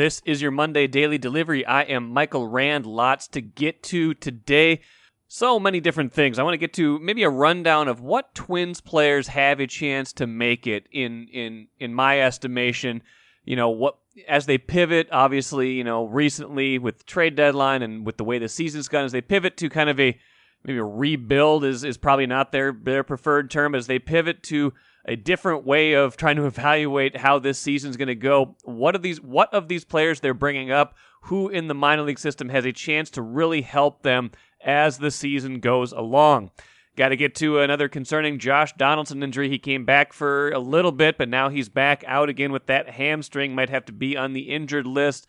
This is your Monday Daily Delivery. I am Michael Rand. Lots to get to today. So many different things. I want to get to maybe a rundown of what Twins players have a chance to make it in my estimation. You know, what as they pivot, obviously, you know, recently with the trade deadline and with the way the season's gone, as they pivot to kind of maybe a rebuild is probably not their preferred term, as they pivot to a different way of trying to evaluate how this season's going to go. What of these players they're bringing up, who in the minor league system has a chance to really help them as the season goes along. Got to get to another concerning Josh Donaldson injury. He came back for a little bit, but now he's back out again with that hamstring. Might have to be on the injured list.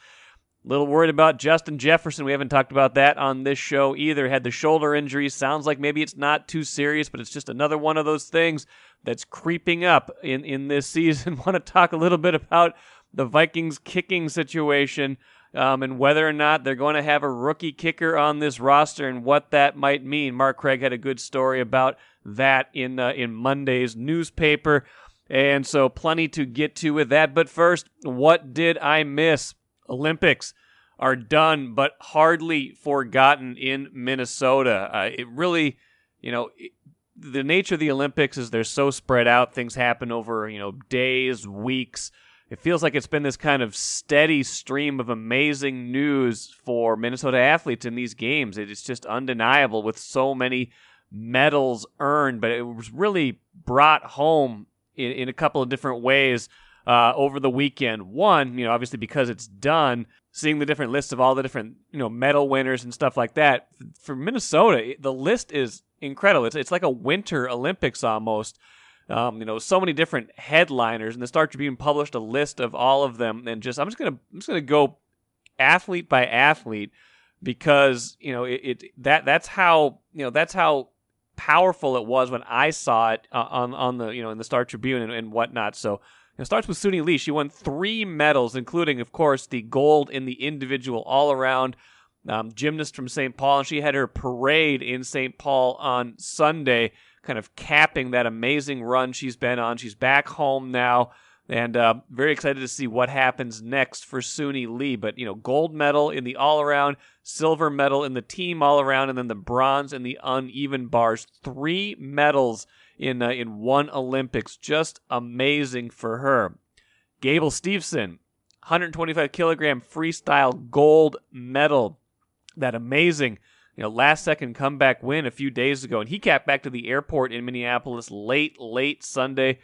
A little worried about Justin Jefferson. We haven't talked about that on this show either. Had the shoulder injury. Sounds like maybe it's not too serious, but it's just another one of those things that's creeping up in this season. Want to talk a little bit about the Vikings kicking situation and whether or not they're going to have a rookie kicker on this roster and what that might mean. Mark Craig had a good story about that in Monday's newspaper, and so plenty to get to with that. But first, what did I miss? Olympics are done, but hardly forgotten in Minnesota. It really, the nature of the Olympics is they're so spread out. Things happen over, days, weeks. It feels like it's been this kind of steady stream of amazing news for Minnesota athletes in these games. It's just undeniable with so many medals earned, but it was really brought home in a couple of different ways over the weekend. One, obviously because it's done, seeing the different lists of all the different, medal winners and stuff like that. For Minnesota, the list is incredible. It's like a winter Olympics almost. So many different headliners, and the Star Tribune published a list of all of them. And I'm just gonna go athlete by athlete because that's how powerful it was when I saw it on the in the Star Tribune and whatnot. So it starts with Suni Lee. She won 3 medals, including, of course, the gold in the individual all-around gymnast from St. Paul, and she had her parade in St. Paul on Sunday, kind of capping that amazing run she's been on. She's back home now, and very excited to see what happens next for Suni Lee. But, gold medal in the all-around, silver medal in the team all-around, and then the bronze in the uneven bars. 3 medals in one Olympics. Just amazing for her. Gable Steveson, 125-kilogram freestyle gold medal. That amazing last-second comeback win a few days ago, and he got back to the airport in Minneapolis late Sunday.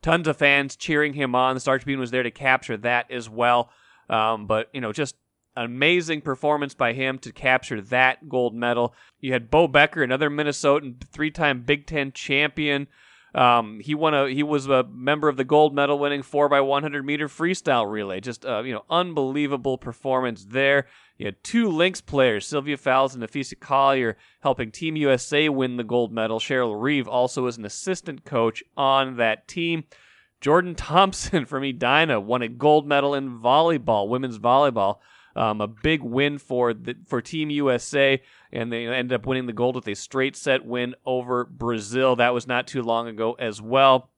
Tons of fans cheering him on. The Star Tribune was there to capture that as well. But just an amazing performance by him to capture that gold medal. You had Bo Becker, another Minnesotan, 3-time Big Ten champion. He was a member of the gold medal winning 4x100-meter freestyle relay. Just unbelievable performance there. You had 2 Lynx players, Sylvia Fowles and Nafisa Collier, helping Team USA win the gold medal. Cheryl Reeve also was an assistant coach on that team. Jordan Thompson from Edina won a gold medal in volleyball, women's volleyball. A big win for Team USA, and they ended up winning the gold with a straight set win over Brazil. That was not too long ago as well.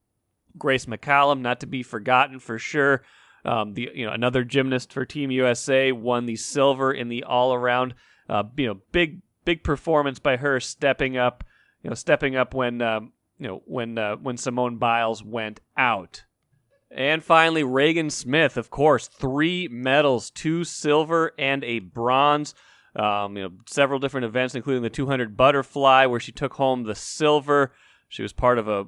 Grace McCallum, not to be forgotten for sure. Another gymnast for Team USA, won the silver in the all-around. Big performance by her, stepping up when Simone Biles went out. And finally, Reagan Smith, of course, 3 medals, 2 silver and a bronze. Several different events, including the 200 butterfly, where she took home the silver. She was part of a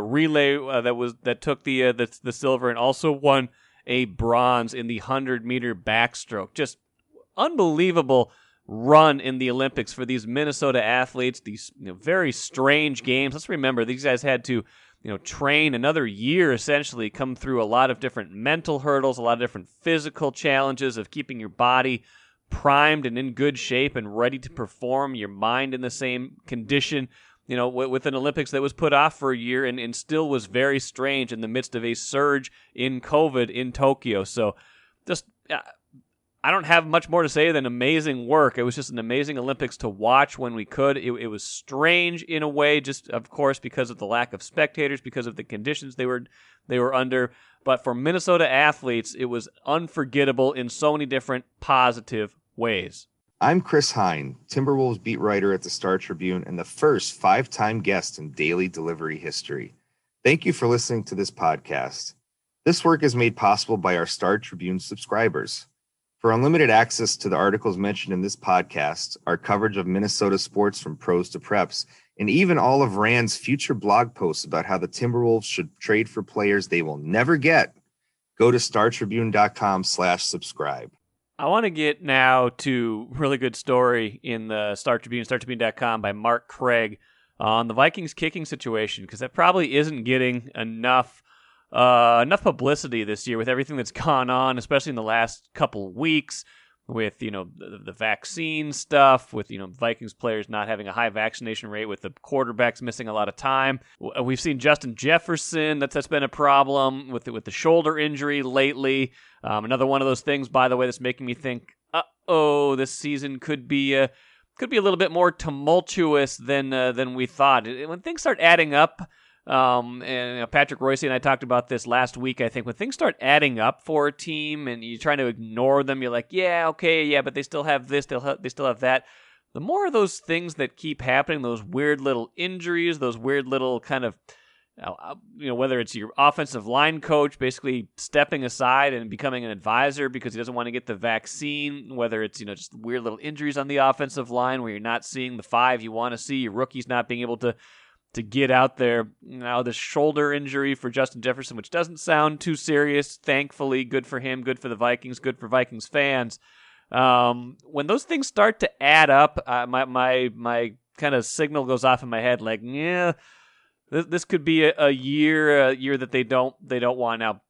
relay that took the silver, and also won a bronze in the 100-meter backstroke. Just unbelievable run in the Olympics for these Minnesota athletes. These very strange games. Let's remember these guys had to train another year, essentially, come through a lot of different mental hurdles, a lot of different physical challenges of keeping your body primed and in good shape and ready to perform, your mind in the same condition, with an Olympics that was put off for a year and still was very strange in the midst of a surge in COVID in Tokyo. So just I don't have much more to say than amazing work. It was just an amazing Olympics to watch when we could. It was strange in a way, just of course because of the lack of spectators, because of the conditions they were under. But for Minnesota athletes, it was unforgettable in so many different positive ways. I'm Chris Hine, Timberwolves beat writer at the Star Tribune and the first 5-time guest in daily delivery history. Thank you for listening to this podcast. This work is made possible by our Star Tribune subscribers. For unlimited access to the articles mentioned in this podcast, our coverage of Minnesota sports from pros to preps, and even all of Rand's future blog posts about how the Timberwolves should trade for players they will never get, go to startribune.com/subscribe. I want to get now to a really good story in the Star Tribune, startribune.com by Mark Craig on the Vikings kicking situation, because that probably isn't getting enough publicity this year with everything that's gone on, especially in the last couple weeks with, the vaccine stuff, with, Vikings players not having a high vaccination rate, with the quarterbacks missing a lot of time. We've seen Justin Jefferson, that's been a problem with the shoulder injury lately. Another one of those things, by the way, that's making me think, this season could be a little bit more tumultuous than we thought. When things start adding up, and Patrick Royce and I talked about this last week, I think, when things start adding up for a team and you're trying to ignore them, you're like, but they still have this, they still have that. The more of those things that keep happening, those weird little injuries, those weird little kind of, whether it's your offensive line coach basically stepping aside and becoming an advisor because he doesn't want to get the vaccine, whether it's, just weird little injuries on the offensive line where you're not seeing the five you want to see, your rookies not being able to get out there. Now, the shoulder injury for Justin Jefferson, which doesn't sound too serious, thankfully, good for him, good for the Vikings, good for Vikings fans. When those things start to add up, my kind of signal goes off in my head, like, this could be a year that they don't want. Now,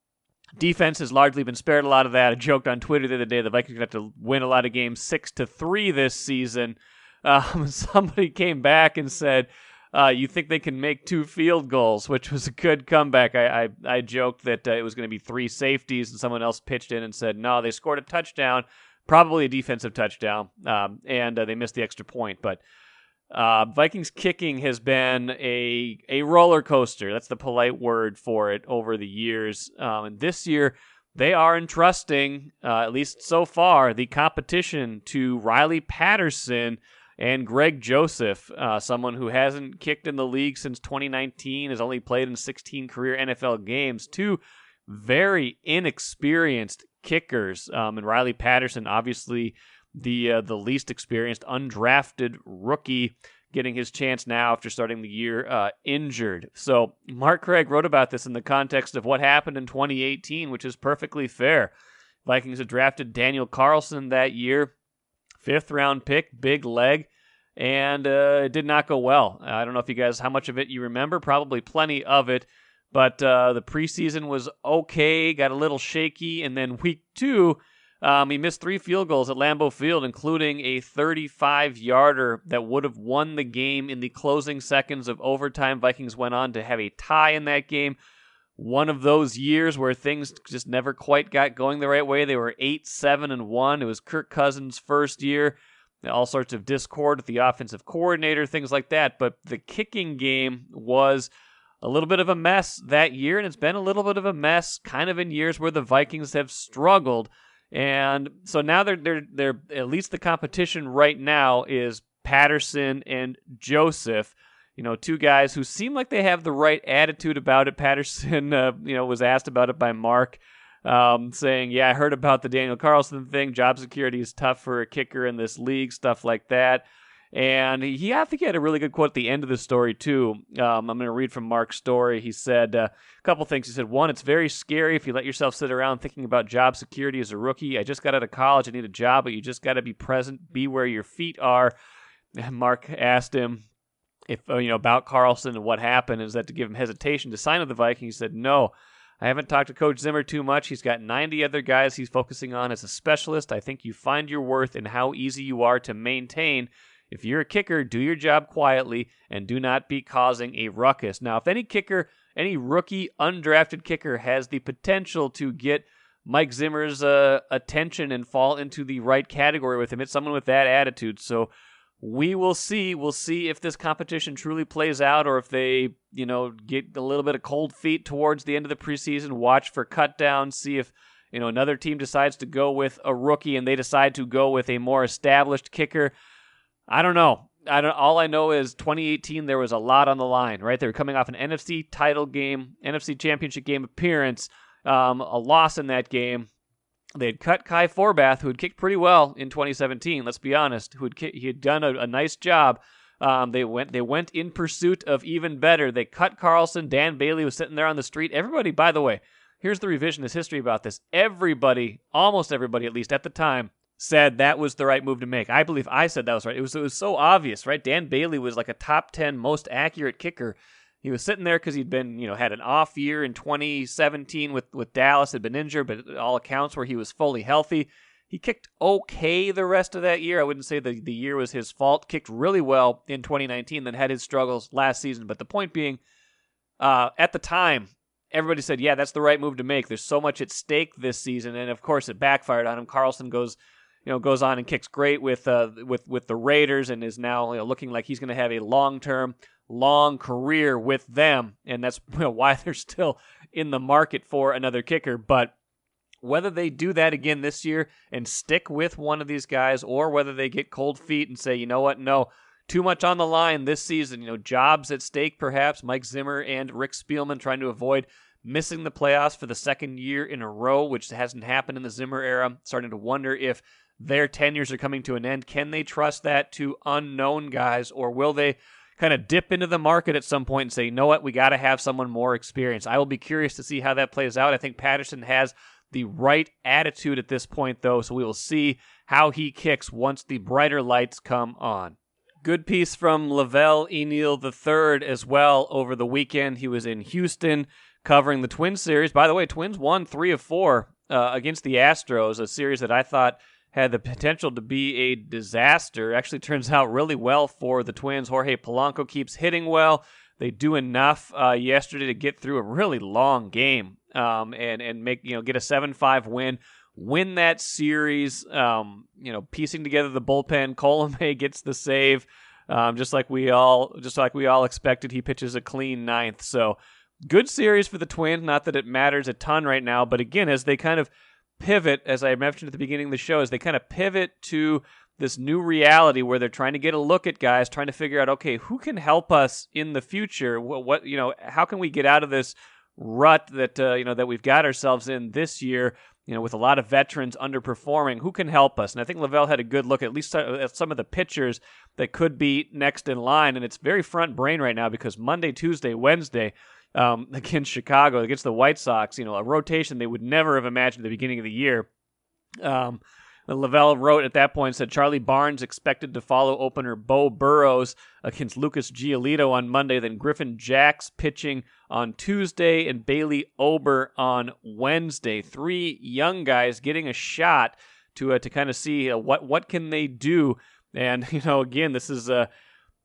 defense has largely been spared a lot of that. I joked on Twitter the other day the Vikings have to win a lot of games 6-3 this season. Somebody came back and said, you think they can make 2 field goals, which was a good comeback. I joked that it was going to be 3 safeties, and someone else pitched in and said, no, they scored a touchdown, probably a defensive touchdown, and they missed the extra point. But Vikings kicking has been a roller coaster. That's the polite word for it over the years. And this year, they are entrusting, at least so far, the competition to Riley Patterson and Greg Joseph, someone who hasn't kicked in the league since 2019, has only played in 16 career NFL games. 2 very inexperienced kickers. And Riley Patterson, obviously the least experienced, undrafted rookie, getting his chance now after starting the year injured. So Mark Craig wrote about this in the context of what happened in 2018, which is perfectly fair. Vikings had drafted Daniel Carlson that year, 5th-round pick, big leg, and it did not go well. I don't know if you guys, how much of it you remember, probably plenty of it, but the preseason was okay, got a little shaky, and then week 2, he missed 3 field goals at Lambeau Field, including a 35-yarder that would have won the game in the closing seconds of overtime. Vikings went on to have a tie in that game. One of those years where things just never quite got going the right way. They were 8-7-1. It was Kirk Cousins' first year. All sorts of discord with the offensive coordinator, things like that. But the kicking game was a little bit of a mess that year, and it's been a little bit of a mess kind of in years where the Vikings have struggled. And so now they're at least the competition right now is Patterson and Joseph. 2 guys who seem like they have the right attitude about it. Patterson, was asked about it by Mark, saying, I heard about the Daniel Carlson thing. Job security is tough for a kicker in this league, stuff like that. And I think he had a really good quote at the end of the story, too. I'm going to read from Mark's story. He said a couple things. He said, 1, it's very scary if you let yourself sit around thinking about job security as a rookie. I just got out of college. I need a job, but you just got to be present, be where your feet are. And Mark asked him, if about Carlson and what happened, is that to give him hesitation to sign with the Vikings? He said, no, I haven't talked to Coach Zimmer too much. He's got 90 other guys he's focusing on as a specialist. I think you find your worth in how easy you are to maintain. If you're a kicker, do your job quietly and do not be causing a ruckus. Now, if any rookie undrafted kicker has the potential to get Mike Zimmer's attention and fall into the right category with him, it's someone with that attitude. So we will see. We'll see if this competition truly plays out or if they, get a little bit of cold feet towards the end of the preseason, watch for cut downs, see if, another team decides to go with a rookie and they decide to go with a more established kicker. I don't know. All I know is 2018, there was a lot on the line, right? They were coming off an NFC title game, NFC championship game appearance, a loss in that game. They had cut Kai Forbath, who had kicked pretty well in 2017, let's be honest, he had done a nice job. They went in pursuit of even better. They cut Carlson. Dan Bailey was sitting there on the street. Everybody, by the way, here's the revisionist history about this. Everybody, almost everybody at least at the time, said that was the right move to make. I believe I said that was right. It was so obvious, right? Dan Bailey was like a top 10 most accurate kicker. He was sitting there because he'd been, had an off year in 2017 with Dallas, had been injured, but all accounts were he was fully healthy. He kicked okay the rest of that year. I wouldn't say the year was his fault. Kicked really well in 2019, then had his struggles last season. But the point being, at the time, everybody said, yeah, that's the right move to make. There's so much at stake this season, and of course it backfired on him. Carlson goes on and kicks great with the Raiders and is now looking like he's going to have a long career with them, and that's why they're still in the market for another kicker. But whether they do that again this year and stick with one of these guys, or whether they get cold feet and say, you know what, no, too much on the line this season, jobs at stake perhaps, Mike Zimmer and Rick Spielman trying to avoid missing the playoffs for the second year in a row, which hasn't happened in the Zimmer era, starting to wonder if their tenures are coming to an end. Can they trust that to unknown guys, or will they kind of dip into the market at some point and say, you know what, we got to have someone more experienced? I will be curious to see how that plays out. I think Patterson has the right attitude at this point, though, so we will see how he kicks once the brighter lights come on. Good piece from Lavelle Eniel III as well over the weekend. He was in Houston covering the Twins series. By the way, Twins won 3 of 4 against the Astros, a series that I thought had the potential to be a disaster. Actually turns out really well for the Twins. Jorge Polanco keeps hitting well. They do enough yesterday to get through a really long game and make get a 7-5 win that series. Piecing together the bullpen. Colomé gets the save, just like we all expected. He pitches a clean ninth. So good series for the Twins. Not that it matters a ton right now, but again, as they kind of pivot, as I mentioned at the beginning of the show, as they kind of pivot to this new reality where they're trying to get a look at guys, trying to figure out, okay, who can help us in the future? How can we get out of this rut that we've got ourselves in this year? With a lot of veterans underperforming, who can help us? And I think Lavelle had a good look at least at some of the pitchers that could be next in line, and it's very front brain right now because Monday, Tuesday, Wednesday, against Chicago, against the White Sox, a rotation they would never have imagined at the beginning of the year. Lavelle wrote at that point, said Charlie Barnes expected to follow opener Bo Burrows against Lucas Giolito on Monday, then Griffin Jacks pitching on Tuesday, and Bailey Ober on Wednesday. 3 young guys getting a shot to kind of see what can they do. And, again, this is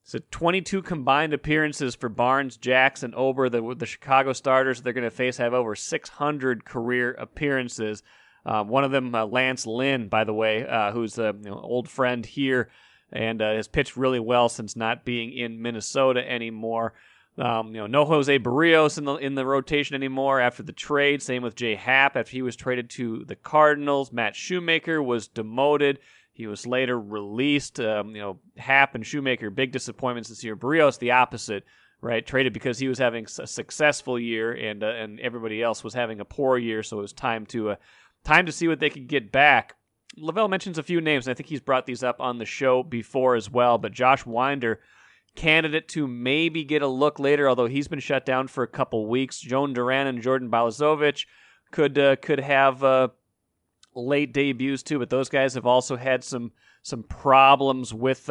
So 22 combined appearances for Barnes, Jacks, and Ober. The Chicago starters they're going to face have over 600 career appearances. One of them, Lance Lynn, by the way, who's an old friend here and has pitched really well since not being in Minnesota anymore. No Jose Barrios in the rotation anymore after the trade. Same with Jay Happ after he was traded to the Cardinals. Matt Shoemaker was demoted. He was later released. Happ and Shoemaker, big disappointments this year. Barrios, the opposite, right? Traded because he was having a successful year and everybody else was having a poor year, so it was time to see what they could get back. Lavelle mentions a few names, and I think he's brought these up on the show before as well, but Josh Winder, candidate to maybe get a look later, although he's been shut down for a couple weeks. Joan Duran and Jordan Balazovic could have late debuts too, but those guys have also had some problems with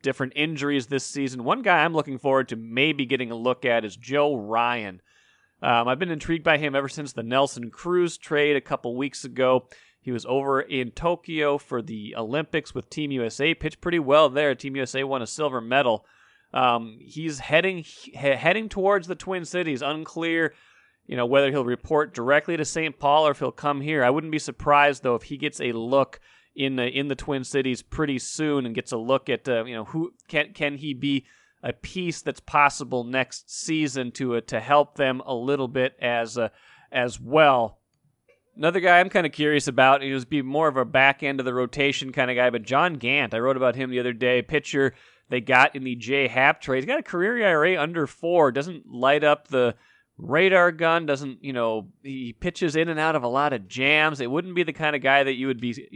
different injuries this season. One guy I'm looking forward to maybe getting a look at is Joe Ryan. I've been intrigued by him ever since the Nelson Cruz trade a couple weeks ago. He was over in Tokyo for the Olympics with Team USA, pitched pretty well there. Team USA won a silver medal. He's heading towards the Twin Cities. Unclear whether he'll report directly to St. Paul or if he'll come here. I wouldn't be surprised, though, if he gets a look in the Twin Cities pretty soon and gets a look at who can he be a piece that's possible next season to help them a little bit as well. Another guy I'm kind of curious about, he was be more of a back end of the rotation kind of guy, but John Gant, I wrote about him the other day, pitcher they got in the J. Happ trade. He's got a career ERA under 4, doesn't light up the radar gun, doesn't, he pitches in and out of a lot of jams. It wouldn't be the kind of guy that you would be,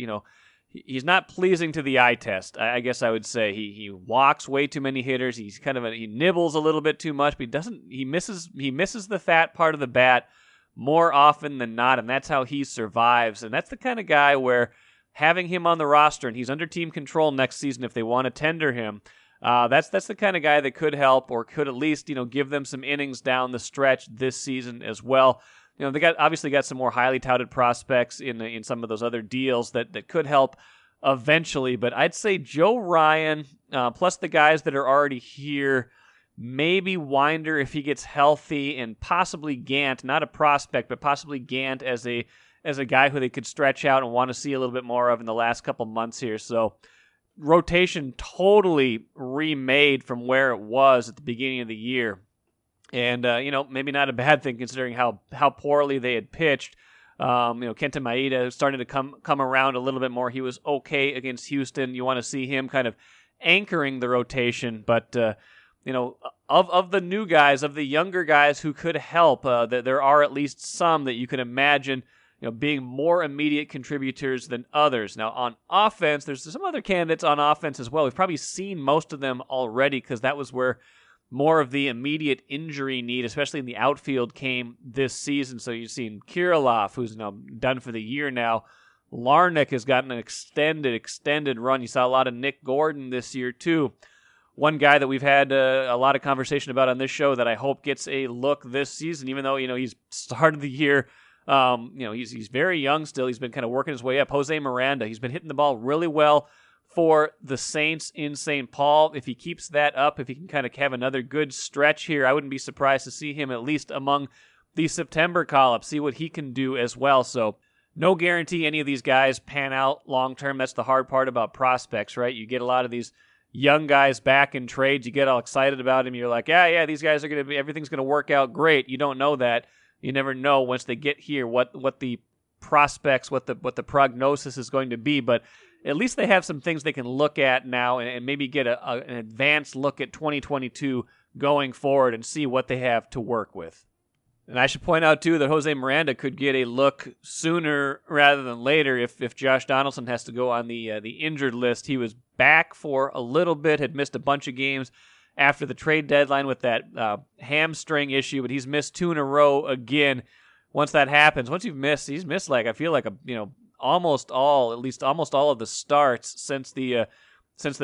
he's not pleasing to the eye test, I guess I would say. He walks way too many hitters. He's he nibbles a little bit too much, but he misses the fat part of the bat more often than not, and that's how he survives. And that's the kind of guy where having him on the roster, and he's under team control next season if they want to tender him, that's the kind of guy that could help or could at least give them some innings down the stretch this season as well. They obviously got some more highly touted prospects in some of those other deals that could help eventually, but I'd say Joe Ryan plus the guys that are already here. Maybe Winder if he gets healthy, and possibly Gant, not a prospect, but possibly Gant as a guy who they could stretch out and want to see a little bit more of in the last couple months here. So rotation totally remade from where it was at the beginning of the year. And, maybe not a bad thing considering how poorly they had pitched. Kenta Maeda started to come around a little bit more. He was okay against Houston. You want to see him kind of anchoring the rotation, but of the new guys, of the younger guys who could help, there are at least some that you could imagine, being more immediate contributors than others. Now, on offense, there's some other candidates on offense as well. We've probably seen most of them already because that was where more of the immediate injury need, especially in the outfield, came this season. So you've seen Kirilloff, who's done for the year now. Larnach has gotten an extended run. You saw a lot of Nick Gordon this year, too. One guy that we've had a lot of conversation about on this show that I hope gets a look this season, even though, he's started the year, he's very young still. He's been kind of working his way up. Jose Miranda, he's been hitting the ball really well for the Saints in St. Paul. If he keeps that up, if he can kind of have another good stretch here, I wouldn't be surprised to see him at least among the September call-up, see what he can do as well. So no guarantee any of these guys pan out long-term. That's the hard part about prospects, right? You get a lot of these young guys back in trades, you get all excited about him. You're like, yeah, these guys are going to be, everything's going to work out great. You don't know that. You never know once they get here what the prospects, what the prognosis is going to be. But at least they have some things they can look at now and maybe get an advanced look at 2022 going forward and see what they have to work with. And I should point out, too, that Jose Miranda could get a look sooner rather than later if Josh Donaldson has to go on the injured list. He was back for a little bit, had missed a bunch of games after the trade deadline with that hamstring issue, but he's missed 2 in a row again. Once that happens, he's missed like, I feel like almost all of the starts since the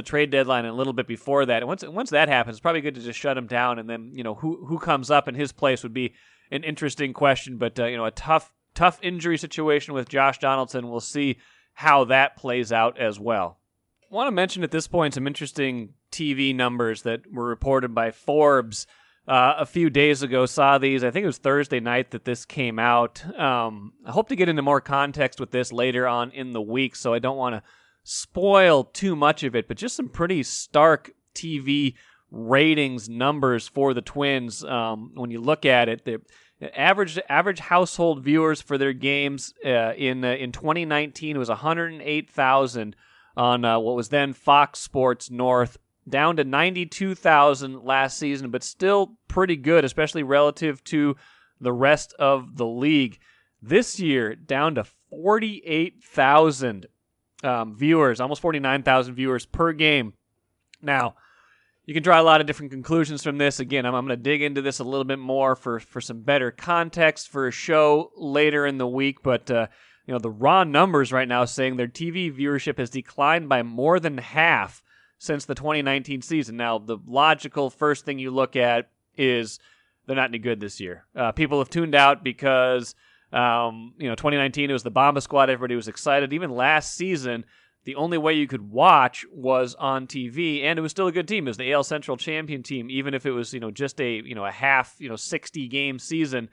trade deadline and a little bit before that. And once that happens, it's probably good to just shut him down, and then who comes up in his place would be an interesting question, but a tough injury situation with Josh Donaldson. We'll see how that plays out as well. I want to mention at this point some interesting TV numbers that were reported by Forbes a few days ago. Saw these. I think it was Thursday night that this came out. I hope to get into more context with this later on in the week, so I don't want to spoil too much of it, but just some pretty stark TV ratings numbers for the Twins. When you look at it, the average household viewers for their games in 2019 was 108,000 on what was then Fox Sports North, down to 92,000 last season, but still pretty good, especially relative to the rest of the league. This year, down to 48,000 viewers, almost 49,000 viewers per game. Now, you can draw a lot of different conclusions from this. Again, I'm going to dig into this a little bit more for some better context for a show later in the week, but the raw numbers right now saying their TV viewership has declined by more than half since the 2019 season. Now, the logical first thing you look at is they're not any good this year. People have tuned out because 2019 it was the Bomba Squad. Everybody was excited. Even last season, the only way you could watch was on TV, and it was still a good team. It was the AL Central champion team, even if it was just a half 60 game season.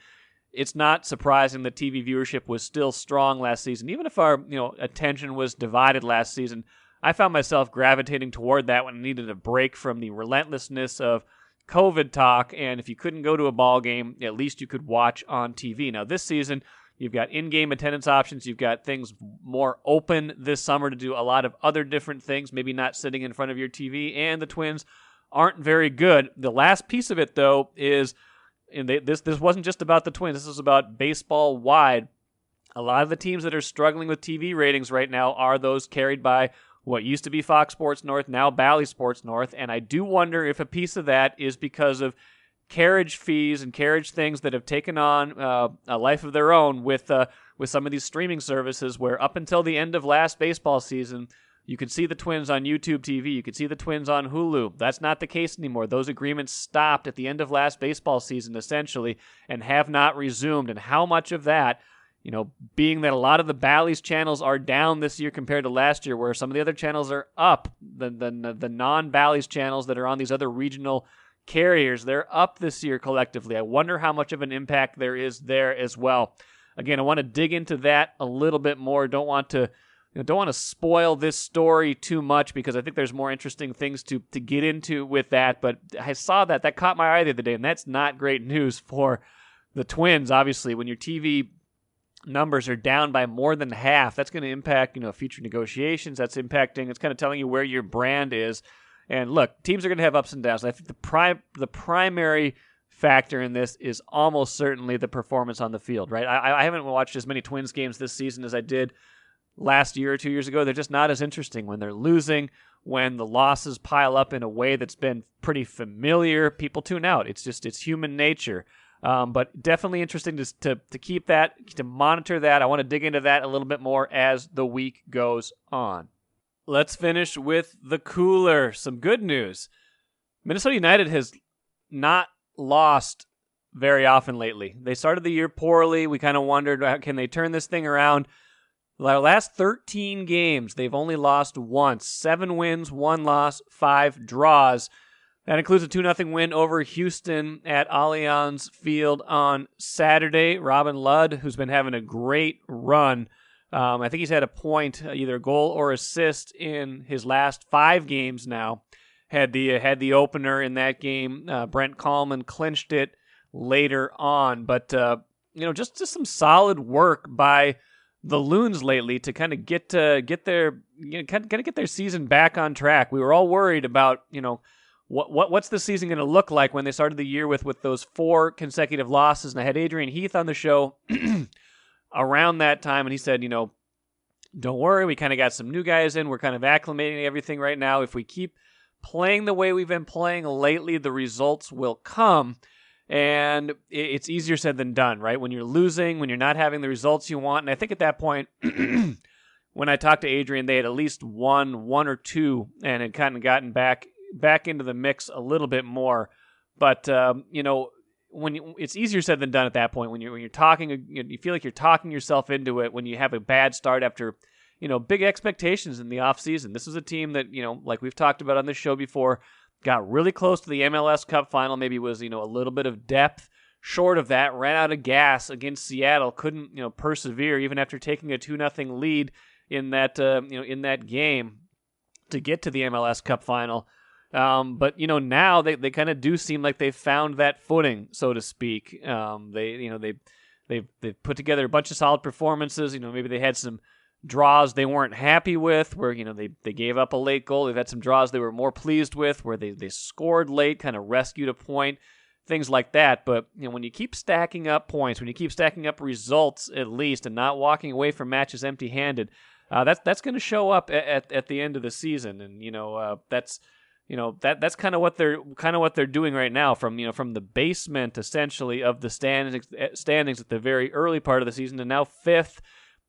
it's not surprising that TV viewership was still strong last season. Even if our attention was divided last season, I found myself gravitating toward that when I needed a break from the relentlessness of COVID talk. And if you couldn't go to a ball game, at least you could watch on TV. Now this season, you've got in-game attendance options. You've got things more open this summer to do a lot of other different things, maybe not sitting in front of your TV, and the Twins aren't very good. The last piece of it, though, is this wasn't just about the Twins. This is about baseball-wide. A lot of the teams that are struggling with TV ratings right now are those carried by what used to be Fox Sports North, now Bally Sports North, and I do wonder if a piece of that is because of carriage fees and carriage things that have taken on a life of their own with some of these streaming services, where up until the end of last baseball season, you could see the Twins on YouTube TV, you could see the Twins on Hulu. That's not the case anymore. Those agreements stopped at the end of last baseball season, essentially, and have not resumed. And how much of that, being that a lot of the Bally's channels are down this year compared to last year, where some of the other channels are up, the non-Bally's channels that are on these other regional carriers, they're up this year collectively. I wonder how much of an impact there is there as well. Again, I want to dig into that a little bit more. Don't want to spoil this story too much, because I think there's more interesting things to get into with that. But I saw that caught my eye the other day, and that's not great news for the Twins. Obviously, when your TV numbers are down by more than half, that's going to impact future negotiations. It's kind of telling you where your brand is. And look, teams are going to have ups and downs. I think the primary factor in this is almost certainly the performance on the field, right? I haven't watched as many Twins games this season as I did last year or 2 years ago. They're just not as interesting when they're losing, when the losses pile up in a way that's been pretty familiar. People tune out. It's human nature. But definitely interesting to keep that, to monitor that. I want to dig into that a little bit more as the week goes on. Let's finish with the cooler. Some good news. Minnesota United has not lost very often lately. They started the year poorly. We kind of wondered, can they turn this thing around? Their last 13 games, they've only lost once. 7 wins, 1 loss, 5 draws. That includes a 2-0 win over Houston at Allianz Field on Saturday. Robin Ludd, who's been having a great run, I think he's had a point, either a goal or assist in his last 5 games now. Had the opener in that game. Brent Kallman clinched it later on, but just some solid work by the Loons lately to kind of get their season back on track. We were all worried about what's the season going to look like when they started the year with those 4 consecutive losses. And I had Adrian Heath on the show around that time, and he said, don't worry, we kind of got some new guys in. We're kind of acclimating everything right now. If we keep playing the way we've been playing lately, the results will come. And it's easier said than done, right? When you're losing, when you're not having the results you want. And I think at that point, when I talked to Adrian, they had at least won 1 or 2 and had kind of gotten back into the mix a little bit more. But, it's easier said than done at that point. When you're talking, you feel like you're talking yourself into it when you have a bad start after, big expectations in the offseason. This is a team that, like we've talked about on this show before, got really close to the MLS Cup final, maybe was, a little bit of depth short of that, ran out of gas against Seattle, couldn't, persevere even after taking a 2-0 lead in that, in that game to get to the MLS Cup final. But now they kind of do seem like they've found that footing, so to speak. They've put together a bunch of solid performances. Maybe they had some draws they weren't happy with, where they gave up a late goal. They've had some draws they were more pleased with, where they scored late, kind of rescued a point, things like that. But when you keep stacking up points, when you keep stacking up results at least, and not walking away from matches empty-handed, that's going to show up at the end of the season. And that's kind of what they're doing right now, from the basement essentially of the standings at the very early part of the season to now 5th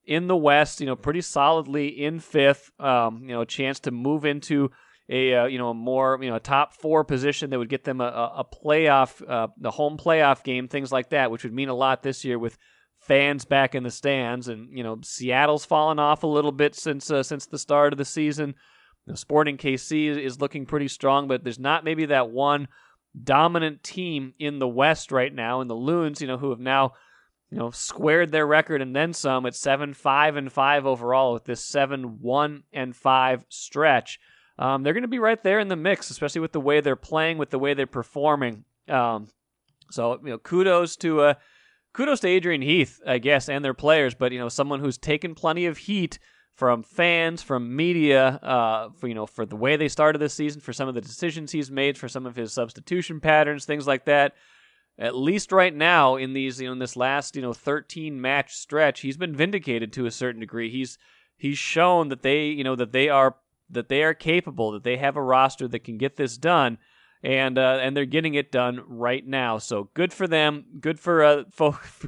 in the West, pretty solidly in 5th, a chance to move into a more top 4 position that would get them a playoff, the home playoff game, things like that, which would mean a lot this year with fans back in the stands. And Seattle's fallen off a little bit since the start of the season. Sporting KC is looking pretty strong, but there's not maybe that one dominant team in the West right now. And the Loons, who have now squared their record and then some at 7-5-5 overall with this 7-1-5 stretch. They're going to be right there in the mix, especially with the way they're playing, with the way they're performing. So kudos to Adrian Heath, I guess, and their players. But someone who's taken plenty of heat from fans, from media, for the way they started this season, for some of the decisions he's made, for some of his substitution patterns, things like that. At least right now, in these, in this last 13 match stretch, he's been vindicated to a certain degree. He's shown that they are capable, that they have a roster that can get this done, and they're getting it done right now. So good for them. Good for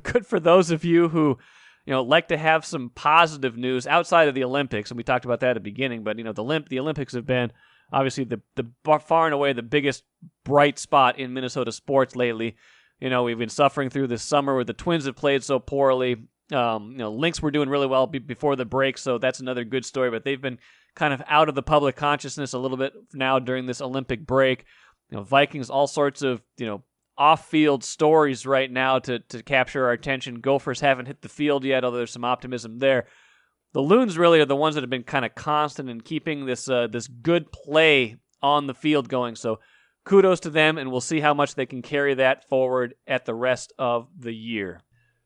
good for those of you who like to have some positive news outside of the Olympics, and we talked about that at the beginning. But the Olympics have been obviously the far and away the biggest bright spot in Minnesota sports lately. We've been suffering through this summer where the Twins have played so poorly. Lynx were doing really well before the break, so that's another good story. But they've been kind of out of the public consciousness a little bit now during this Olympic break. Vikings, all sorts of off-field stories right now to capture our attention. Gophers haven't hit the field yet, although there's some optimism there. The Loons really are the ones that have been kind of constant in keeping this good play on the field going. So kudos to them, and we'll see how much they can carry that forward at the rest of the year.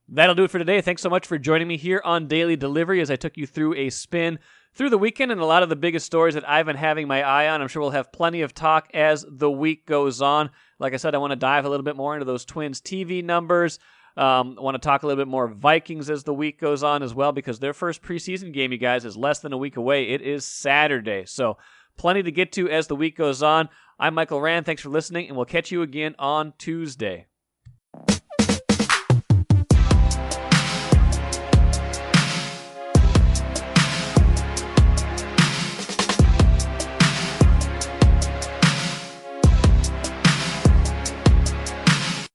That'll do it for today. Thanks so much for joining me here on Daily Delivery as I took you through a spin through the weekend and a lot of the biggest stories that I've been having my eye on. I'm sure we'll have plenty of talk as the week goes on. Like I said, I want to dive a little bit more into those Twins TV numbers. I want to talk a little bit more Vikings as the week goes on as well, because their first preseason game, you guys, is less than a week away. It is Saturday. So plenty to get to as the week goes on. I'm Michael Rand. Thanks for listening, and we'll catch you again on Tuesday.